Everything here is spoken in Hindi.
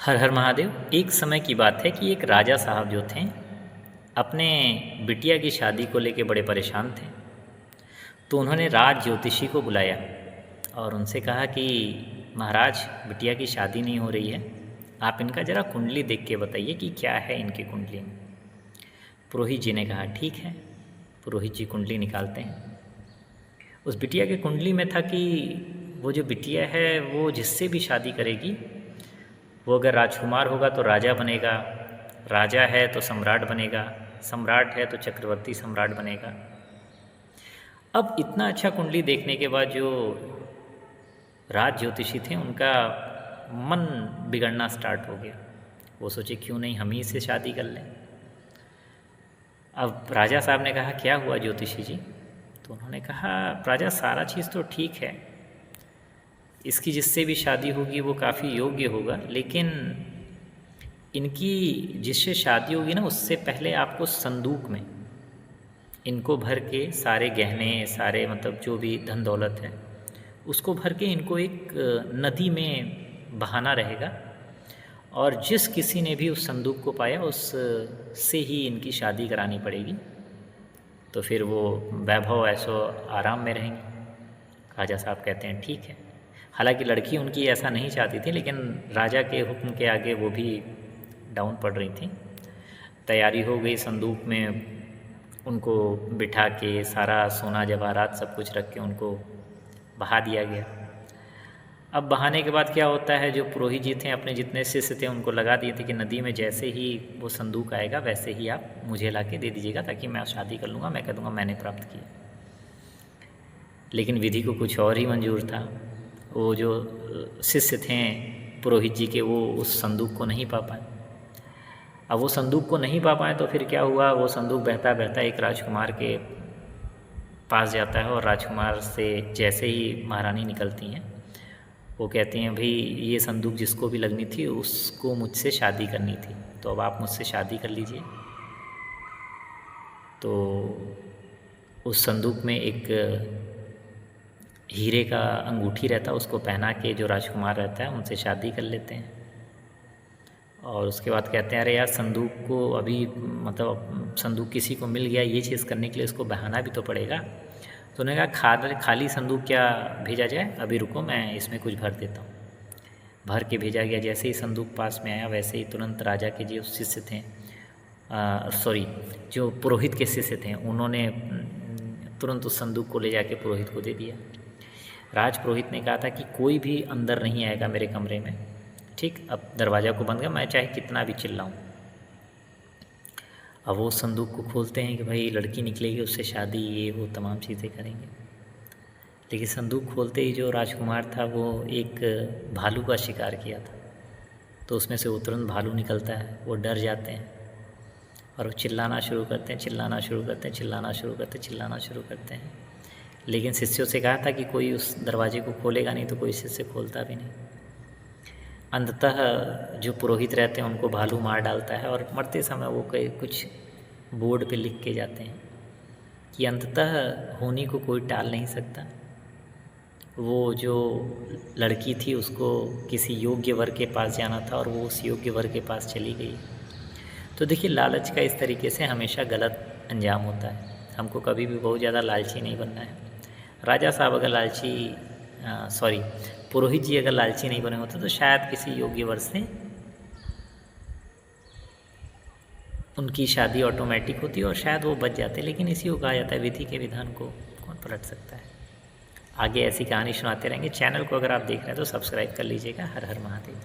हर हर महादेव। एक समय की बात है कि एक राजा साहब जो थे अपने बिटिया की शादी को लेके बड़े परेशान थे। तो उन्होंने राज ज्योतिषी को बुलाया और उनसे कहा कि महाराज, बिटिया की शादी नहीं हो रही है, आप इनका ज़रा कुंडली देख के बताइए कि क्या है इनकी कुंडली में। पुरोहित जी ने कहा ठीक है। पुरोहित जी कुंडली निकालते हैं। उस बिटिया के कुंडली में था कि वो जो बिटिया है वो जिससे भी शादी करेगी वो अगर राजकुमार होगा तो राजा बनेगा, राजा है तो सम्राट बनेगा, सम्राट है तो चक्रवर्ती सम्राट बनेगा। अब इतना अच्छा कुंडली देखने के बाद जो राज ज्योतिषी थे उनका मन बिगड़ना स्टार्ट हो गया। वो सोचे क्यों नहीं हम ही से शादी कर लें। अब राजा साहब ने कहा क्या हुआ ज्योतिषी जी? तो उन्होंने कहा राजा, सारा चीज़ तो ठीक है, इसकी जिससे भी शादी होगी वो काफ़ी योग्य होगा, लेकिन इनकी जिससे शादी होगी ना उससे पहले आपको संदूक में इनको भर के सारे गहने, सारे मतलब जो भी धन दौलत है उसको भर के इनको एक नदी में बहाना रहेगा और जिस किसी ने भी उस संदूक को पाया उस से ही इनकी शादी करानी पड़ेगी। तो फिर वो वैभव ऐसो आराम में रहेंगे। राजा साहब कहते हैं ठीक है। हालांकि लड़की उनकी ऐसा नहीं चाहती थी, लेकिन राजा के हुक्म के आगे वो भी डाउन पड़ रही थी। तैयारी हो गई, संदूक में उनको बिठा के सारा सोना जवाहरात सब कुछ रख के उनको बहा दिया गया। अब बहाने के बाद क्या होता है, जो पुरोहित जी थे अपने जितने शिष्य थे उनको लगा दिए थे कि नदी में जैसे ही वो संदूक आएगा वैसे ही आप मुझे ला के दे दीजिएगा ताकि मैं शादी कर लूँगा, मैं कह दूँगा मैंने प्राप्त किया। लेकिन विधि को कुछ और ही मंजूर था। वो जो शिष्य थे पुरोहित जी के वो उस संदूक को नहीं पा पाए। अब वो संदूक को नहीं पा पाए तो फिर क्या हुआ, वो संदूक बहता बहता एक राजकुमार के पास जाता है और राजकुमार से जैसे ही महारानी निकलती हैं वो कहती हैं भाई ये संदूक जिसको भी लगनी थी उसको मुझसे शादी करनी थी, तो अब आप मुझसे शादी कर लीजिए। तो उस संदूक में एक हीरे का अंगूठी रहता है, उसको पहना के जो राजकुमार रहता है उनसे शादी कर लेते हैं। और उसके बाद कहते हैं अरे यार, संदूक को अभी मतलब संदूक किसी को मिल गया, ये चीज़ करने के लिए इसको बहाना भी तो पड़ेगा। तो उन्होंने कहा खाली संदूक क्या भेजा जाए, अभी रुको मैं इसमें कुछ भर देता हूँ। भर के भेजा गया। जैसे ही संदूक पास में आया वैसे ही तुरंत राजा के जो शिष्य थे जो पुरोहित के शिष्य थे उन्होंने तुरंत उस संदूक को ले जाके पुरोहित को दे दिया। राज पुरोहित ने कहा था कि कोई भी अंदर नहीं आएगा मेरे कमरे में, ठीक। अब दरवाज़ा को बंद कर, मैं चाहे कितना भी चिल्लाऊं। अब वो संदूक को खोलते हैं कि भाई लड़की निकलेगी, उससे शादी ये वो तमाम चीज़ें करेंगे। लेकिन संदूक खोलते ही जो राजकुमार था वो एक भालू का शिकार किया था, तो उसमें से वो तुरंत भालू निकलता है। वो डर जाते हैं और वो चिल्लाना शुरू करते हैं, चिल्लाना शुरू करते हैं, चिल्लाना शुरू करते हैं, चिल्लाना शुरू करते हैं। लेकिन शिष्यों से कहा था कि कोई उस दरवाजे को खोलेगा नहीं, तो कोई शिष्य खोलता भी नहीं। अंततः जो पुरोहित रहते हैं उनको भालू मार डालता है और मरते समय वो कुछ बोर्ड पे लिख के जाते हैं कि अंततः होनी को कोई टाल नहीं सकता। वो जो लड़की थी उसको किसी योग्य वर के पास जाना था और वो उस योग्य वर के पास चली गई। तो देखिए, लालच का इस तरीके से हमेशा गलत अंजाम होता है। हमको कभी भी बहुत ज़्यादा लालची नहीं बनना है। राजा साहब अगर पुरोहित जी अगर लालची नहीं बने होते तो शायद किसी योग्य वर से उनकी शादी ऑटोमेटिक होती और शायद वो बच जाते। लेकिन इसी को कहा जाता है, विधि के विधान को कौन पलट सकता है। आगे ऐसी कहानी सुनाते रहेंगे। चैनल को अगर आप देख रहे हैं तो सब्सक्राइब कर लीजिएगा। हर हर महादेव।